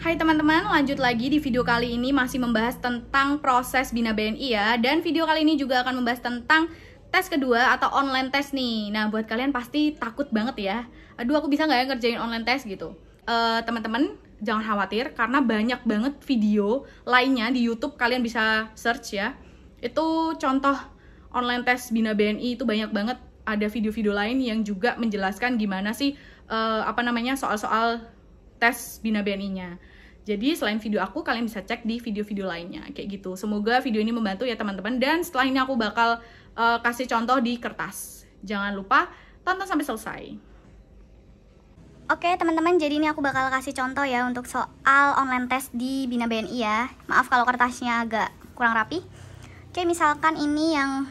Hai teman-teman, lanjut lagi di video kali ini masih membahas tentang proses Bina BNI ya. Dan video kali ini juga akan membahas tentang tes kedua atau online test nih. Nah, buat kalian pasti takut banget ya. Aduh, aku bisa nggak ya ngerjain online test gitu? Teman-teman, jangan khawatir karena banyak banget video lainnya di YouTube, kalian bisa search ya. Itu contoh online test Bina BNI itu banyak banget. Ada video-video lain yang juga menjelaskan gimana sih soal-soal tes Bina BNI-nya. Jadi selain video aku, kalian bisa cek di video-video lainnya kayak gitu. Semoga video ini membantu ya teman-teman. Dan setelah ini aku bakal kasih contoh di kertas. Jangan lupa tonton sampai selesai. Oke teman-teman, jadi ini aku bakal kasih contoh ya untuk soal online test di Bina BNI ya. Maaf kalau kertasnya agak kurang rapi. Oke, misalkan ini yang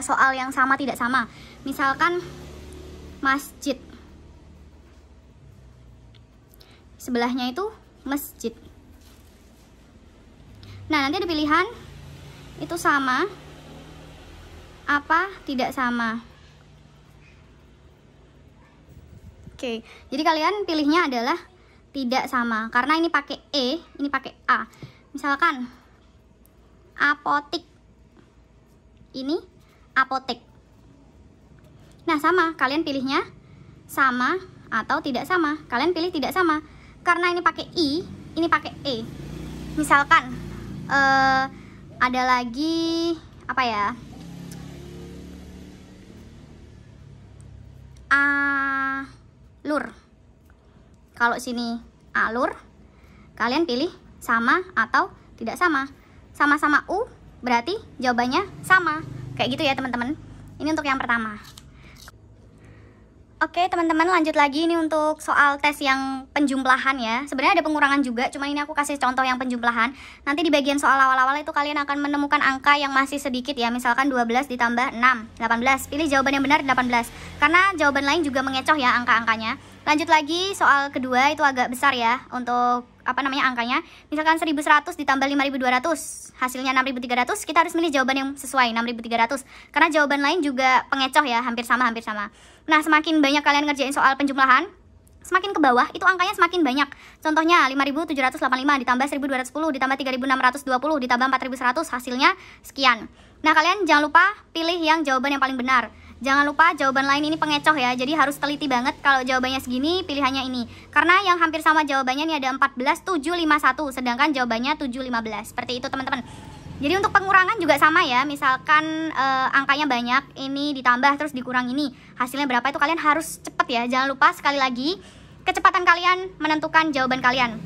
soal yang sama tidak sama. Misalkan masjid, sebelahnya itu masjid. Nah, nanti ada pilihan itu sama apa tidak sama. Oke, jadi kalian pilihnya adalah tidak sama karena ini pakai E, ini pakai A. Misalkan apotik, ini apotek. Nah, sama, kalian pilihnya sama atau tidak sama. Kalian pilih tidak sama karena ini pakai I, ini pakai E. Misalkan ada lagi apa ya, alur. Kalau sini alur, kalian pilih sama atau tidak sama. Sama-sama U berarti jawabannya sama. Kayak gitu ya teman-teman. Ini untuk yang pertama. Oke teman-teman, lanjut lagi ini untuk soal tes yang penjumlahan ya. Sebenarnya ada pengurangan juga, cuma ini aku kasih contoh yang penjumlahan. Nanti di bagian soal awal-awal itu kalian akan menemukan angka yang masih sedikit ya. Misalkan 12 ditambah 6, 18. Pilih jawaban yang benar 18. Karena jawaban lain juga mengecoh ya angka-angkanya. Lanjut lagi, soal kedua itu agak besar ya untuk angkanya. Misalkan 1100 ditambah 5200, hasilnya 6300. Kita harus milih jawaban yang sesuai, 6300. Karena jawaban lain juga pengecoh ya, hampir sama. Nah, semakin banyak kalian ngerjain soal penjumlahan, semakin ke bawah itu angkanya semakin banyak. Contohnya 5785 ditambah 1210 ditambah 3620 ditambah 4100, hasilnya sekian. Nah, kalian jangan lupa pilih yang jawaban yang paling benar. Jangan lupa jawaban lain ini pengecoh ya. Jadi harus teliti banget kalau jawabannya segini, pilihannya ini. Karena yang hampir sama jawabannya ini ada 14751, sedangkan jawabannya 715. Seperti itu teman-teman. Jadi untuk pengurangan juga sama ya. Misalkan angkanya banyak, ini ditambah terus dikurang ini, hasilnya berapa itu kalian harus cepet ya. Jangan lupa sekali lagi kecepatan kalian menentukan jawaban kalian.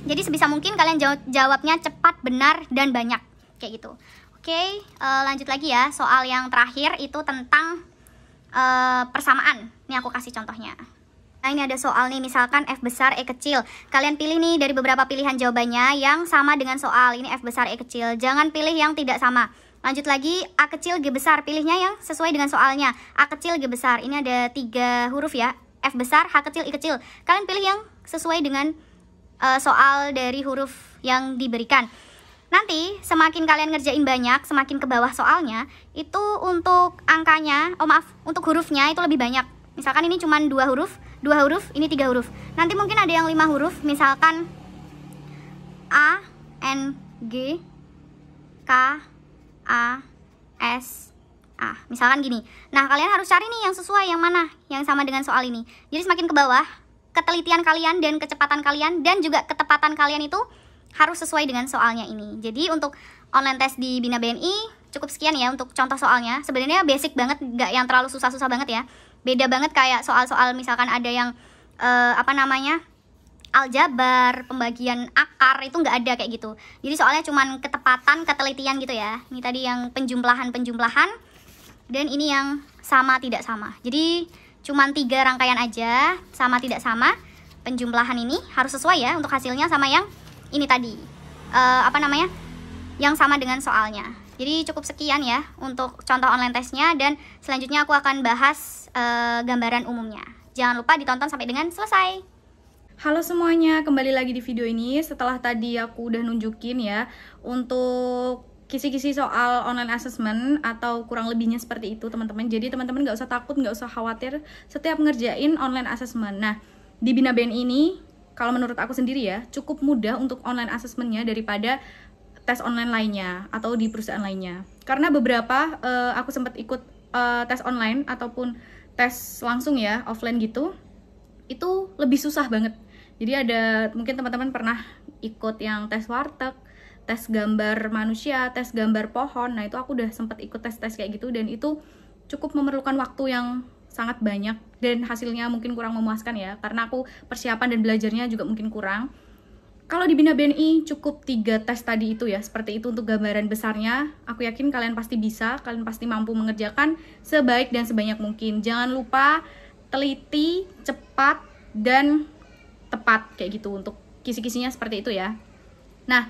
Jadi sebisa mungkin kalian jawabnya cepat, benar, dan banyak. Kayak gitu. Oke, lanjut lagi ya. Soal yang terakhir itu tentang persamaan. Ini aku kasih contohnya. Nah, ini ada soal nih, misalkan F besar E kecil. Kalian pilih nih dari beberapa pilihan jawabannya yang sama dengan soal. Ini F besar E kecil. Jangan pilih yang tidak sama. Lanjut lagi, A kecil G besar. Pilihnya yang sesuai dengan soalnya. A kecil G besar. Ini ada 3 huruf ya. F besar, H kecil, I kecil. Kalian pilih yang sesuai dengan soal dari huruf yang diberikan. Nanti semakin kalian ngerjain banyak, semakin ke bawah soalnya, itu untuk angkanya, untuk hurufnya itu lebih banyak. Misalkan ini cuma 2 huruf, ini 3 huruf. Nanti mungkin ada yang 5 huruf, misalkan A, N, G, K, A, S, A. Misalkan gini. Nah, kalian harus cari nih yang sesuai, yang mana, yang sama dengan soal ini. Jadi semakin ke bawah, ketelitian kalian dan kecepatan kalian dan juga ketepatan kalian itu harus sesuai dengan soalnya ini. Jadi untuk online test di Bina BNI cukup sekian ya untuk contoh soalnya. Sebenarnya basic banget, nggak yang terlalu susah-susah banget ya. Beda banget kayak soal-soal misalkan ada yang aljabar, pembagian akar, itu nggak ada kayak gitu. Jadi soalnya cuman ketepatan, ketelitian gitu ya. Ini tadi yang penjumlahan dan ini yang sama tidak sama. Jadi cuman 3 rangkaian aja, sama tidak sama. Penjumlahan ini harus sesuai ya untuk hasilnya sama yang ini tadi, yang sama dengan soalnya. Jadi cukup sekian ya untuk contoh online testnya, dan selanjutnya aku akan bahas gambaran umumnya. Jangan lupa ditonton sampai dengan selesai. Halo semuanya, kembali lagi di video ini. Setelah tadi aku udah nunjukin ya untuk kisi-kisi soal online assessment atau kurang lebihnya seperti itu teman-teman. Jadi teman-teman nggak usah takut, nggak usah khawatir setiap ngerjain online assessment. Nah, di Bina BNI ini kalau menurut aku sendiri ya, cukup mudah untuk online assessment-nya daripada tes online lainnya atau di perusahaan lainnya. Karena beberapa aku sempat ikut tes online ataupun tes langsung ya, offline gitu, itu lebih susah banget. Jadi ada, mungkin teman-teman pernah ikut yang tes warteg, tes gambar manusia, tes gambar pohon. Nah itu aku udah sempat ikut tes-tes kayak gitu, dan itu cukup memerlukan waktu yang sangat banyak dan hasilnya mungkin kurang memuaskan ya, karena aku persiapan dan belajarnya juga mungkin kurang. Kalau di Bina BNI cukup 3 tes tadi itu ya, seperti itu untuk gambaran besarnya. Aku yakin kalian pasti bisa, kalian pasti mampu mengerjakan sebaik dan sebanyak mungkin. Jangan lupa teliti, cepat, dan tepat kayak gitu untuk kisi-kisinya seperti itu ya. Nah,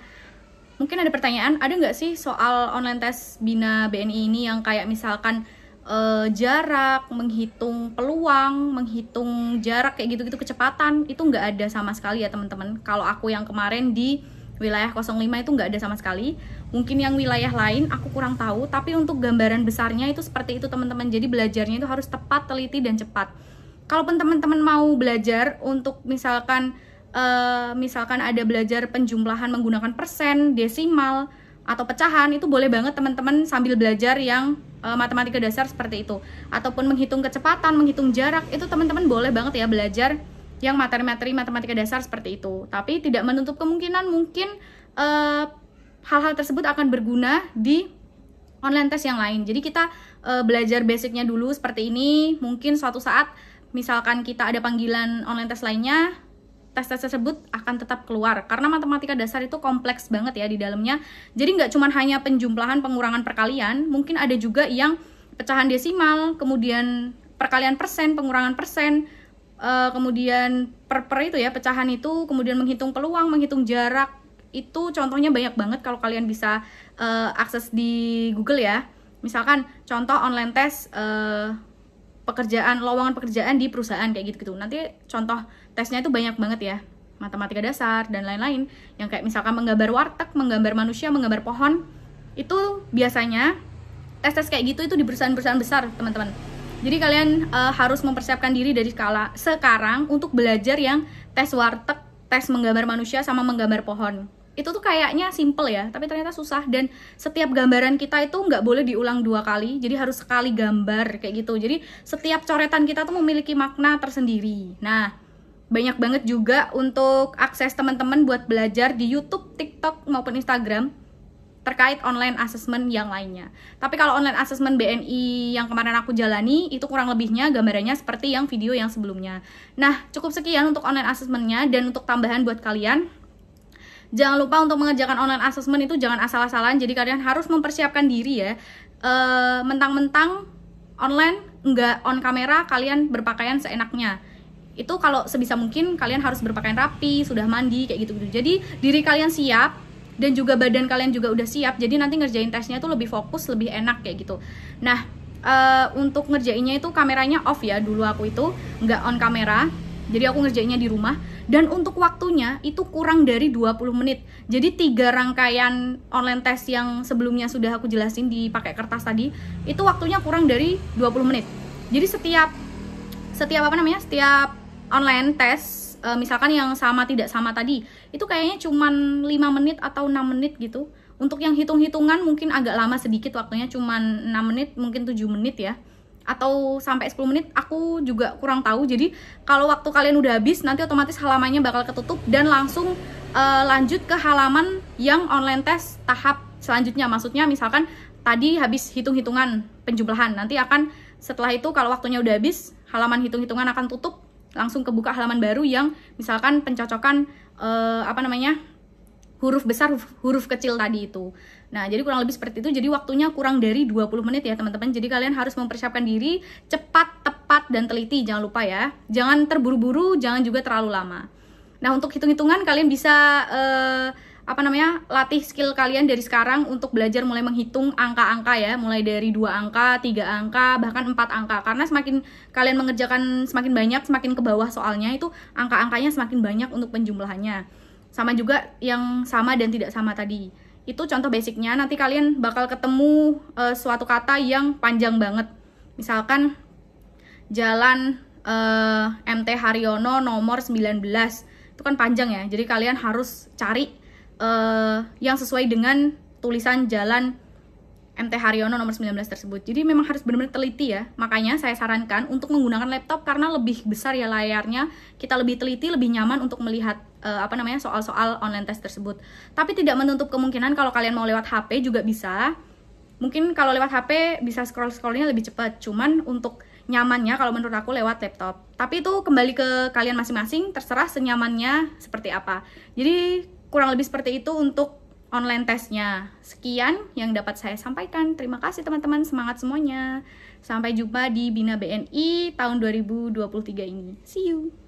mungkin ada pertanyaan, ada nggak sih soal online tes Bina BNI ini yang kayak misalkan jarak, menghitung peluang, menghitung jarak kayak gitu-gitu, kecepatan, itu nggak ada sama sekali ya teman-teman. Kalau aku yang kemarin di wilayah 05 itu nggak ada sama sekali. Mungkin yang wilayah lain aku kurang tahu, tapi untuk gambaran besarnya itu seperti itu teman-teman. Jadi belajarnya itu harus tepat, teliti, dan cepat. Kalaupun teman-teman mau belajar untuk misalkan ada belajar penjumlahan menggunakan persen, desimal, atau pecahan, itu boleh banget teman-teman sambil belajar yang matematika dasar seperti itu. Ataupun menghitung kecepatan, menghitung jarak, itu teman-teman boleh banget ya belajar yang materi-materi matematika dasar seperti itu. Tapi tidak menutup kemungkinan mungkin hal-hal tersebut akan berguna di online test yang lain. Jadi kita belajar basicnya dulu seperti ini. Mungkin suatu saat misalkan kita ada panggilan online test lainnya, tes-tes tersebut akan tetap keluar, karena matematika dasar itu kompleks banget ya di dalamnya. Jadi nggak cuma hanya penjumlahan, pengurangan, perkalian, mungkin ada juga yang pecahan desimal, kemudian perkalian persen, pengurangan persen, kemudian per itu ya, pecahan itu, kemudian menghitung peluang, menghitung jarak. Itu contohnya banyak banget kalau kalian bisa akses di Google ya. Misalkan contoh online tes pekerjaan, lowongan pekerjaan di perusahaan kayak gitu-gitu. Nanti contoh tesnya itu banyak banget ya, matematika dasar dan lain-lain, yang kayak misalkan menggambar warteg, menggambar manusia, menggambar pohon. Itu biasanya tes-tes kayak gitu itu di perusahaan-perusahaan besar teman-teman. Jadi kalian harus mempersiapkan diri dari sekarang untuk belajar yang tes warteg, tes menggambar manusia, sama menggambar pohon. Itu tuh kayaknya simple ya, tapi ternyata susah, dan setiap gambaran kita itu nggak boleh diulang 2 kali, jadi harus sekali gambar kayak gitu. Jadi setiap coretan kita tuh memiliki makna tersendiri. Nah, banyak banget juga untuk akses teman-teman buat belajar di YouTube, TikTok, maupun Instagram terkait online assessment yang lainnya. Tapi kalau online assessment BNI yang kemarin aku jalani, itu kurang lebihnya gambarannya seperti yang video yang sebelumnya. Nah, cukup sekian untuk online assessmentnya, dan untuk tambahan buat kalian, jangan lupa untuk mengerjakan online assessment itu jangan asal-asalan. Jadi kalian harus mempersiapkan diri ya. Mentang-mentang online nggak on kamera, kalian berpakaian seenaknya. Itu kalau sebisa mungkin kalian harus berpakaian rapi, sudah mandi kayak gitu-gitu. Jadi diri kalian siap dan juga badan kalian juga udah siap. Jadi nanti ngerjain tesnya itu lebih fokus, lebih enak kayak gitu. Nah, untuk ngerjainnya itu kameranya off ya. Dulu aku itu nggak on kamera. Jadi aku ngerjainnya di rumah. Dan untuk waktunya itu kurang dari 20 menit. Jadi 3 rangkaian online test yang sebelumnya sudah aku jelasin di pakai kertas tadi, itu waktunya kurang dari 20 menit. Jadi setiap online test, misalkan yang sama tidak sama tadi, itu kayaknya cuman 5 menit atau 6 menit gitu. Untuk yang hitung-hitungan mungkin agak lama sedikit waktunya, cuman 6 menit, mungkin 7 menit ya, atau sampai 10 menit, aku juga kurang tahu. Jadi kalau waktu kalian udah habis, nanti otomatis halamannya bakal ketutup dan langsung lanjut ke halaman yang online test tahap selanjutnya. Maksudnya misalkan tadi habis hitung-hitungan penjumlahan, nanti akan setelah itu kalau waktunya udah habis, halaman hitung-hitungan akan tutup, langsung kebuka halaman baru yang misalkan pencocokan huruf besar, huruf kecil tadi itu. Nah, jadi kurang lebih seperti itu. Jadi waktunya kurang dari 20 menit ya teman-teman. Jadi kalian harus mempersiapkan diri cepat, tepat, dan teliti. Jangan lupa ya. Jangan terburu-buru, jangan juga terlalu lama. Nah, untuk hitung-hitungan kalian bisa latih skill kalian dari sekarang untuk belajar mulai menghitung angka-angka ya, mulai dari 2 angka, 3 angka, bahkan 4 angka. Karena semakin kalian mengerjakan semakin banyak, semakin ke bawah soalnya, itu angka-angkanya semakin banyak untuk penjumlahannya. Sama juga yang sama dan tidak sama tadi. Itu contoh basicnya. Nanti kalian bakal ketemu suatu kata yang panjang banget. Misalkan jalan MT Haryono nomor 19. itu kan panjang ya. Jadi kalian harus cari yang sesuai dengan tulisan jalan MT Haryono nomor 19 tersebut. Jadi memang harus benar-benar teliti ya. Makanya saya sarankan untuk menggunakan laptop karena lebih besar ya layarnya. Kita lebih teliti, lebih nyaman untuk melihat soal-soal online test tersebut. Tapi tidak menutup kemungkinan kalau kalian mau lewat HP juga bisa. Mungkin kalau lewat HP bisa scroll-scrollnya lebih cepat. Cuman untuk nyamannya kalau menurut aku lewat laptop. Tapi itu kembali ke kalian masing-masing, terserah senyamannya seperti apa. Jadi kurang lebih seperti itu untuk online testnya. Sekian yang dapat saya sampaikan. Terima kasih teman-teman, semangat semuanya. Sampai jumpa di Bina BNI tahun 2023 ini. See you.